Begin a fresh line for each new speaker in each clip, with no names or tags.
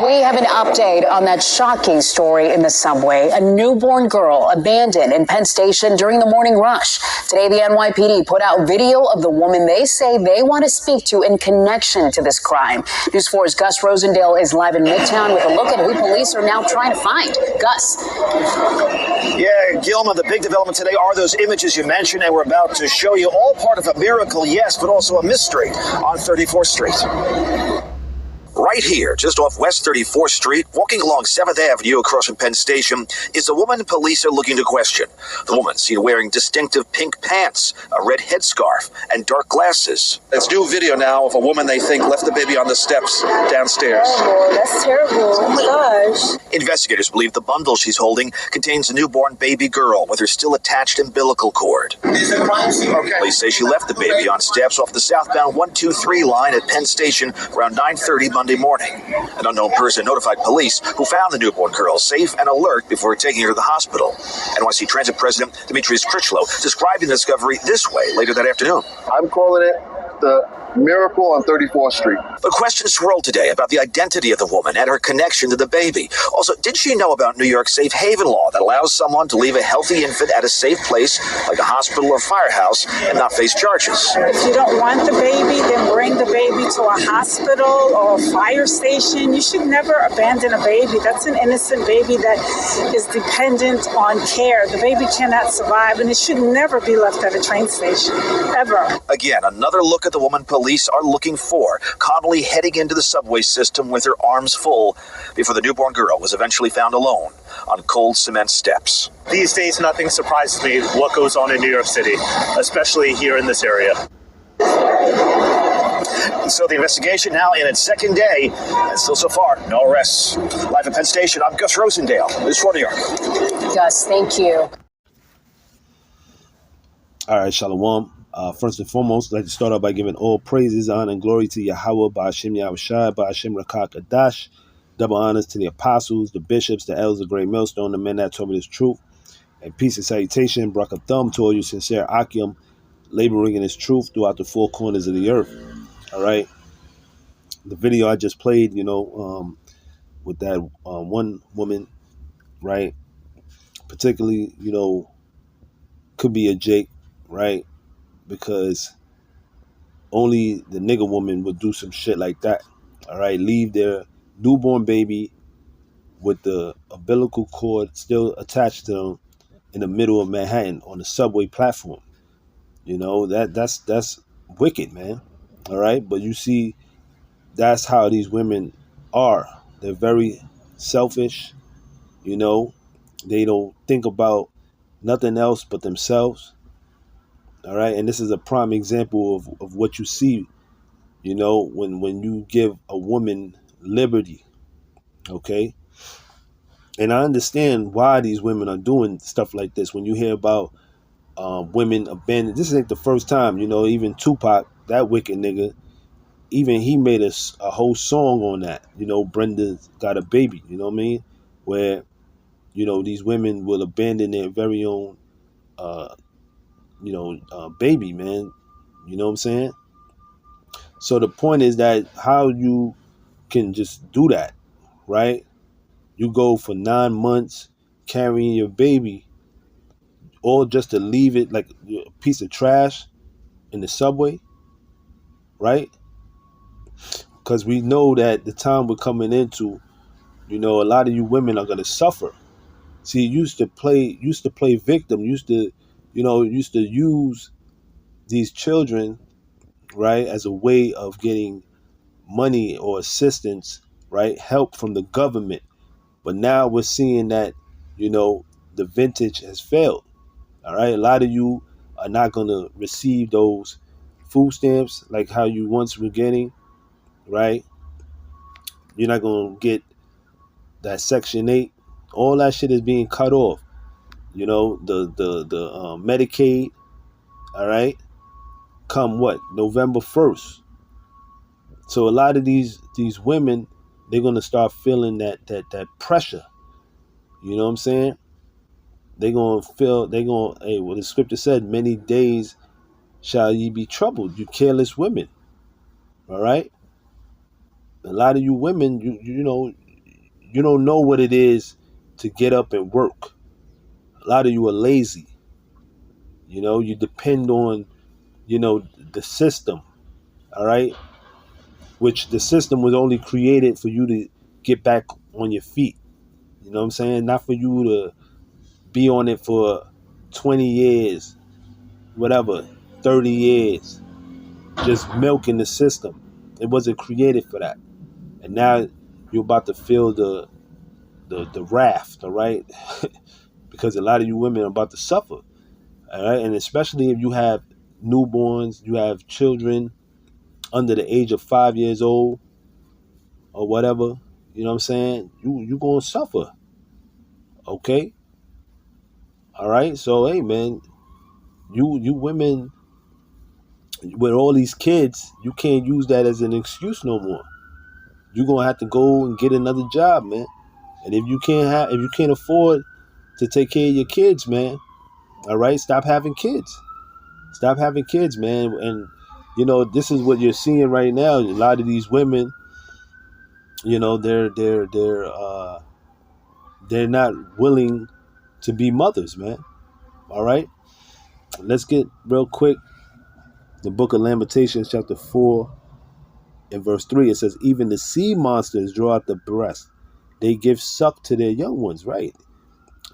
We have an update on that shocking story in the subway. A newborn girl abandoned in Penn Station during the morning rush. Today, the NYPD put out video of the woman they say they want to speak to in connection to this crime. News 4's Gus Rosendale is live in Midtown with a look at who police are now trying to find. Gus.
Yeah, Gilma, the big development today are those images you mentioned, and we're about to show you all part of a miracle, yes, but also a mystery on 34th Street. Right here, just off West 34th Street, walking along 7th Avenue across from Penn Station, is a woman police are looking to question. The woman seen wearing distinctive pink pants, a red headscarf, and dark glasses. It's new video now of a woman they think left the baby on the steps downstairs.
Oh, that's terrible. Oh my gosh.
Investigators believe the bundle she's holding contains a newborn baby girl with her still attached umbilical cord.
It's a crime scene.
Okay. Police say she left the baby on steps off the southbound 123 line at Penn Station around 9:30 Monday morning. An unknown person notified police, who found the newborn girl safe and alert before taking her to the hospital. NYC Transit President Demetrius Critchlow describing the discovery this way later that afternoon.
I'm calling it the miracle on 34th Street.
But questions swirled today about the identity of the woman and her connection to the baby. Also, did she know about New York's safe haven law that allows someone to leave a healthy infant at a safe place like a hospital or firehouse and not face charges?
If you don't want the baby, then bring the baby to a hospital or a fire station. You should never abandon a baby. That's an innocent baby that is dependent on care. The baby cannot survive, and it should never be left at a train station, ever.
Again, another look at the woman police are looking for, calmly heading into the subway system with her arms full before the newborn girl was eventually found alone on cold cement steps.
These days, nothing surprises me what goes on in New York City, especially here in this area.
So the investigation now in its second day, and still so far, no arrests. Live at Penn Station, I'm Gus Rosendale. News 4 New York.
Gus, thank you.
All right, Shalawam. First and foremost, I'd like to start out by giving all praises, honor, and glory to YAHAWAH, YAHAWASHI, Rakakadash. Double honors to the apostles, the bishops, the elders of Great Millstone, the men that told me this truth. And peace and salutation, Barak thumb to all you sincere Akim, laboring in his truth throughout the four corners of the earth. All right. The video I just played, with that one woman, right, particularly, could be a Jake, right? Because only the nigger woman would do some shit like that. All right, leave their newborn baby with the umbilical cord still attached to them in the middle of Manhattan on the subway platform. That's wicked, man. All right, but you see, that's how these women are. They're very selfish. They don't think about nothing else but themselves. All right, and this is a prime example of what you see, when you give a woman liberty, okay? And I understand why these women are doing stuff like this. When you hear about women abandoned, this ain't the first time, even Tupac, that wicked nigga, even he made a whole song on that, Brenda Got a Baby, you know what I mean? Where, these women will abandon their very own baby, man. You know what I'm saying? So the point is that how you can just do that, right? You go for 9 months carrying your baby, all just to leave it like a piece of trash in the subway, right? Because we know that the time we're coming into, a lot of you women are gonna suffer. See, used to play victim, used to use these children, right, as a way of getting money or assistance, right, help from the government. But now we're seeing that, the vintage has failed. All right, a lot of you are not going to receive those food stamps like how you once were getting, right? You're not going to get that Section 8. All that shit is being cut off. The Medicaid, all right, come what? November 1st. So a lot of these women, they're gonna start feeling that pressure. You know what I'm saying? Hey, well, the scripture said, many days shall ye be troubled, you careless women. All right? A lot of you women, you don't know what it is to get up and work. A lot of you are lazy. You know, you depend on, the system. All right. Which the system was only created for you to get back on your feet. You know what I'm saying? Not for you to be on it for 20 years, whatever, 30 years, just milking the system. It wasn't created for that. And now you're about to feel the wrath, all right? Because a lot of you women are about to suffer, all right? And especially if you have newborns, you have children under the age of 5 years old or whatever, you know what I'm saying? You going to suffer, okay? All right? So, hey, man, you women with all these kids, you can't use that as an excuse no more. You're going to have to go and get another job, man. And if you can't afford to take care of your kids, man, all right, stop having kids. Stop having kids, man. And, this is what you're seeing right now. A lot of these women, they're not willing to be mothers, man. All right. Let's get real quick. The book of Lamentations, chapter 4 and verse 3, it says, even the sea monsters draw out the breast. They give suck to their young ones, right?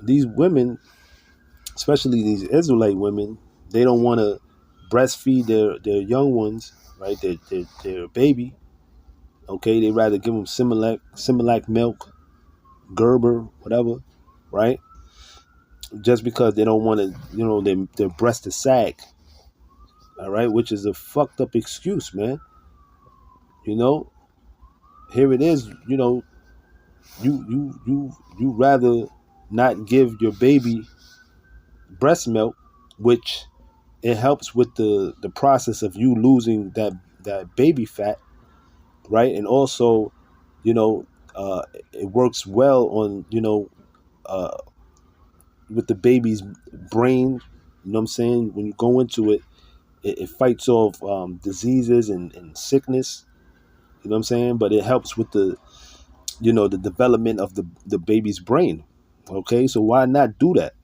These women, especially these Israelite women, they don't want to breastfeed their young ones, right? Their baby. Okay, they rather give them Similac milk, Gerber, whatever, right? Just because they don't want to, their breast to sag. All right, which is a fucked up excuse, man. Here it is. You rather not give your baby breast milk, which it helps with the process of you losing that baby fat, right? And also, it works well on with the baby's brain. You know what I'm saying? When you go into it, it fights off diseases and sickness. You know what I'm saying? But it helps with the development of the baby's brain. Okay, so why not do that?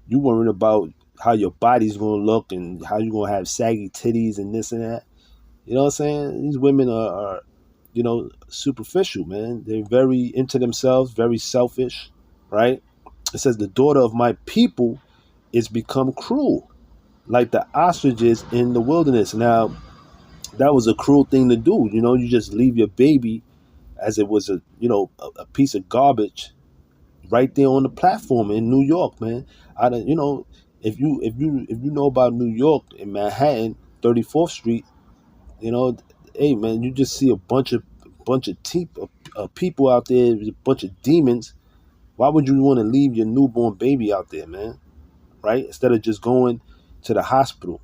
You worrying about how your body's gonna look and how you're gonna have saggy titties and this and that. You know what I'm saying? These women are superficial, man. They're very into themselves, very selfish, right? It says the daughter of my people is become cruel, like the ostriches in the wilderness. Now, that was a cruel thing to do. You just leave your baby as it was a piece of garbage right there on the platform in New York, man. If you know about New York in Manhattan, 34th Street, hey man, you just see a bunch of people out there, a bunch of demons. Why would you want to leave your newborn baby out there, man? Right? Instead of just going to the hospital,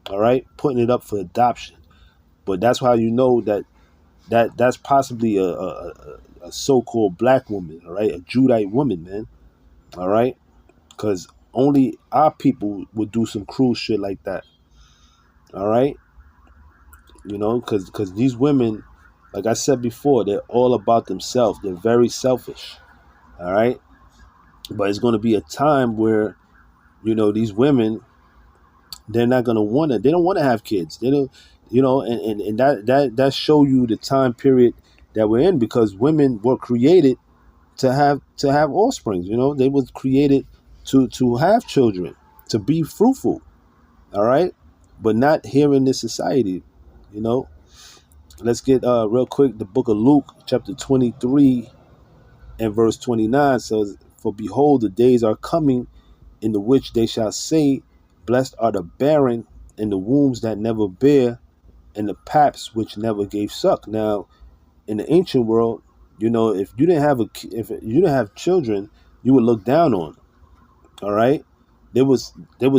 all right, putting it up for adoption. But that's how you know that's possibly a so-called black woman, all right, a Judite woman, man, all right, because only our people would do some cruel shit like that, all right, because these women, like I said before, they're all about themselves. They're very selfish, all right, but it's going to be a time where these women, they're not going to want to. They don't want to have kids. They don't, and that show you the time period that we're in, because women were created to have offspring. They were created to have children, to be fruitful. All right, but not here in this society. Let's get real quick the book of Luke, chapter 23 and verse 29 says, "For behold, the days are coming in the which they shall say, blessed are the barren, and the wombs that never bear, and the paps which never gave suck." Now, in the ancient world, if you didn't have children, you would look down on. All right, they would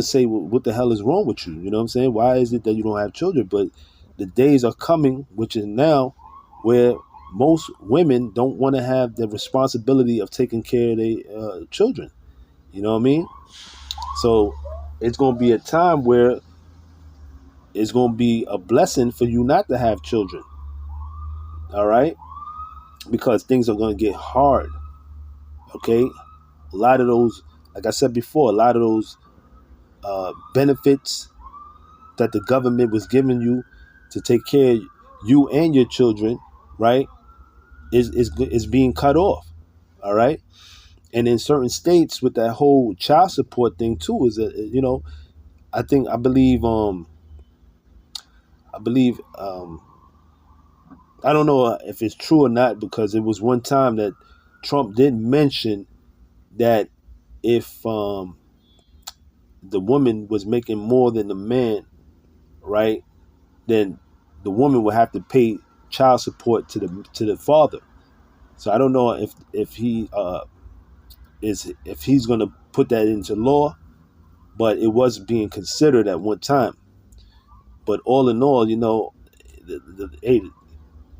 say, well, what the hell is wrong with you? You know what I'm saying? Why is it that you don't have children? But the days are coming, which is now, where most women don't want to have the responsibility of taking care of their children. You know what I mean? So it's going to be a time where it's going to be a blessing for you not to have children. All right? because things are going to get hard. Okay, a lot of those, like I said before, a lot of those benefits that the government was giving you to take care of you and your children, right, is being cut off. All right, and in certain states with that whole child support thing too, is that, you know, I believe I don't know if it's true or not, because it was one time that Trump did mention that if the woman was making more than the man, right, then the woman would have to pay child support to the father. So I don't know if he's going to put that into law, but it was being considered at one time. But all in all, you know, hey,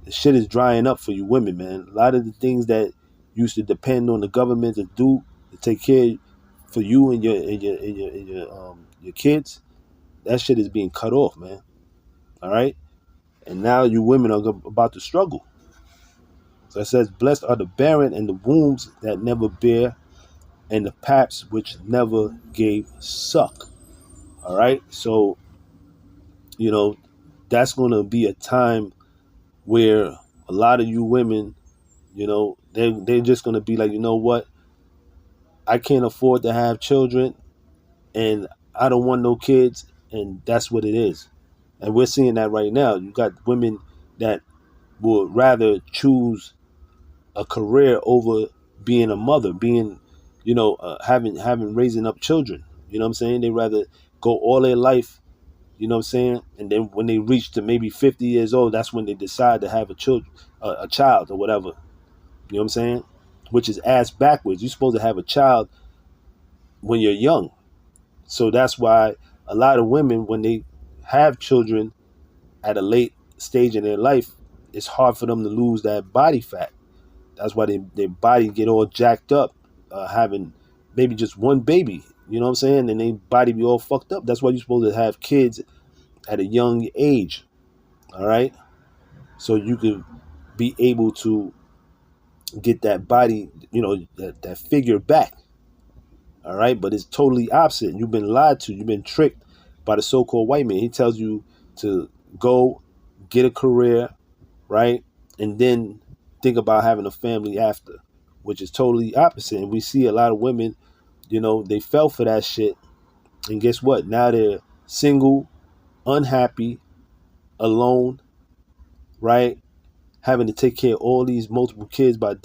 the shit is drying up for you women, man. A lot of the things that used to depend on the government to do to take care for you and your kids, that shit is being cut off, man. All right, and now you women are about to struggle. So it says, "Blessed are the barren and the wombs that never bear, and the paps which never gave suck." All right, so you know that's going to be a time where a lot of you women, you know, they're just going to be like, you know what, I can't afford to have children, and I don't want no kids, and that's what it is. And we're seeing that right now. You got women that would rather choose a career over being a mother, being, you know, having raising up children. You know what I'm saying? They rather go all their life, you know what I'm saying? And then when they reach to maybe 50 years old, that's when they decide to have a child or whatever. You know what I'm saying? Which is ass backwards. You're supposed to have a child when you're young. So that's why a lot of women, when they have children at a late stage in their life, it's hard for them to lose that body fat. That's why their body get all jacked up, having maybe just one baby. You know what I'm saying? And their body be all fucked up. That's why you're supposed to have kids at a young age. All right? So you could be able to get that body, you know, that figure back. All right? But it's totally opposite. You've been lied to. You've been tricked by the so-called white man. He tells you to go get a career, right? And then think about having a family after, which is totally opposite. And we see a lot of women, you know, they fell for that shit. And guess what? Now they're single, unhappy, alone, right? Having to take care of all these multiple kids by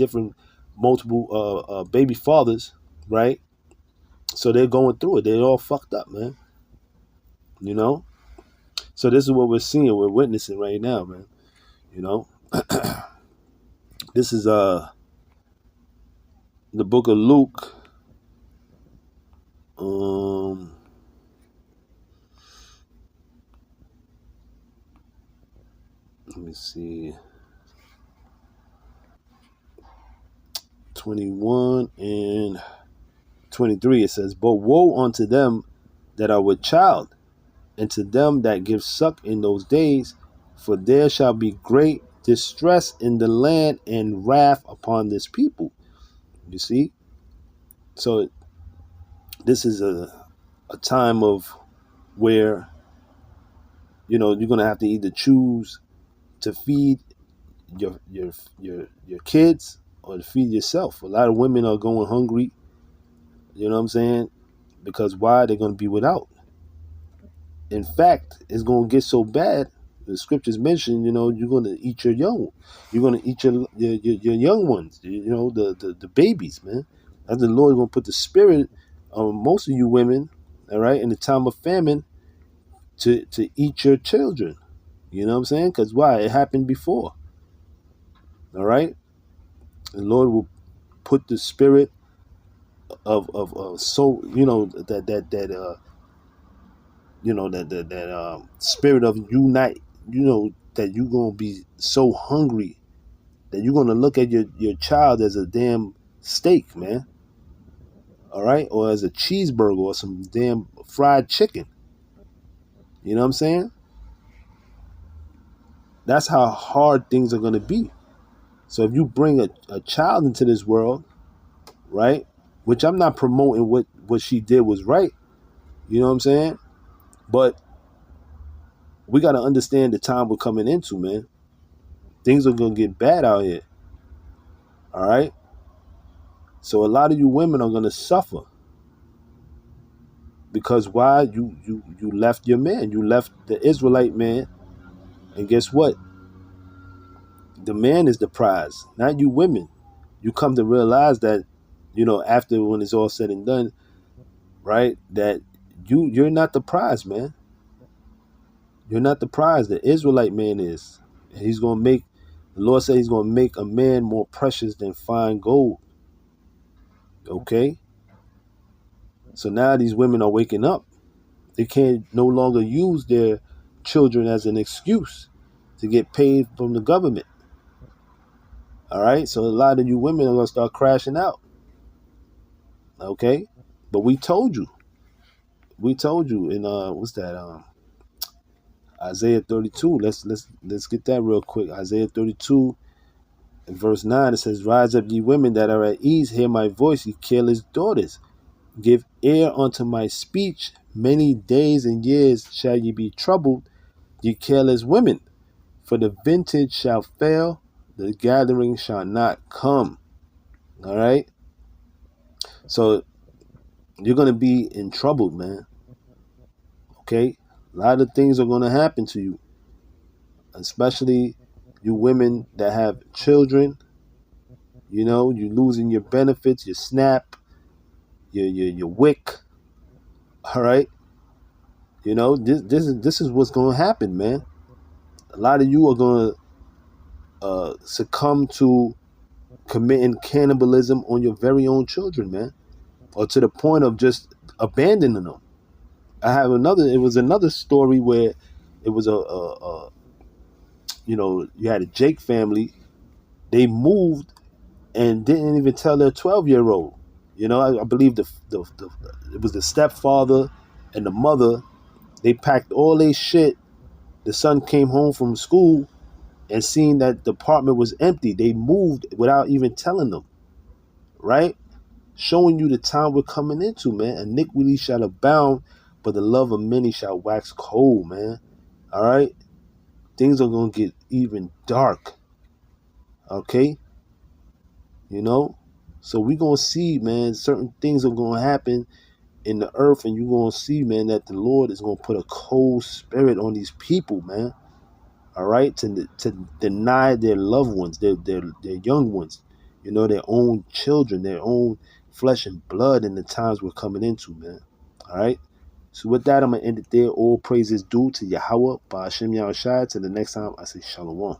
multiple baby fathers, right? So they're going through it. They're all fucked up, man. You know? So this is what we're seeing, we're witnessing right now, man. You know? This is the book of Luke. Let me see. 21 and 23, it says, "But woe unto them that are with child, and to them that give suck in those days, for there shall be great distress in the land and wrath upon this people." You see? So this is a time of where, you know, you're gonna have to either choose to feed your kids or to feed yourself. A lot of women are going hungry, you know what I'm saying? Because why? They're gonna be without. In fact, it's gonna get so bad. The scriptures mention, you know, you're gonna eat your young. You're gonna eat your young ones. You know, the babies, man. That's the Lord gonna put the spirit on most of you women, all right, in the time of famine, to eat your children. You know what I'm saying? Because why? It happened before. All right, the Lord will put the spirit of so, you know, that you know, that spirit of unite, you know, that you're gonna be so hungry that you're gonna look at your child as a damn steak, man. All right, or as a cheeseburger or some damn fried chicken. You know what I'm saying? That's how hard things are gonna be. So if you bring a child into this world, right, which I'm not promoting what she did was right, you know what I'm saying? But we got to understand the time we're coming into, man. Things are going to get bad out here. All right? So a lot of you women are going to suffer. Because why? You left your man. You left the Israelite man. And guess what? The man is the prize, not you women. You come to realize that, you know, after when it's all said and done, right, that you're not the prize, man. You're not the prize. The Israelite man is. And he's going to make, the Lord said he's going to make a man more precious than fine gold. Okay? So now these women are waking up. They can't no longer use their children as an excuse to get paid from the government. All right? So a lot of you women are going to start crashing out. Okay? But we told you. We told you in what's that? Isaiah 32. Let's get that real quick. Isaiah 32 in verse 9, it says, "Rise up, ye women that are at ease, hear my voice, ye careless daughters. Give ear unto my speech. Many days and years shall ye be troubled, ye careless women. For the vintage shall fail, the gathering shall not come." All right? So you're going to be in trouble, man. Okay? A lot of things are going to happen to you, especially you women that have children. You know, you're losing your benefits, your SNAP, your WIC. All right? You know, this is what's going to happen, man. A lot of you are going to succumb to committing cannibalism on your very own children, man, or to the point of just abandoning them. It was another story where it was you had a Jake family. They moved and didn't even tell their 12-year-old. You know, I believe it was the stepfather and the mother. They packed all their shit. The son came home from school and seeing that the apartment was empty. They moved without even telling them, right? Showing you the time we're coming into, man. Iniquity shall abound, but the love of many shall wax cold, man. All right? Things are going to get even dark. Okay? You know? So we're going to see, man, certain things are going to happen in the earth, and you're going to see, man, that the Lord is going to put a cold spirit on these people, man. All right? To deny their loved ones, their young ones, you know, their own children, their own flesh and blood in the times we're coming into, man. All right? So with that, I'm going to end it there. All praises due to Yahawah, by Hashem Yahawashi. Till the next time, I say Shalawam.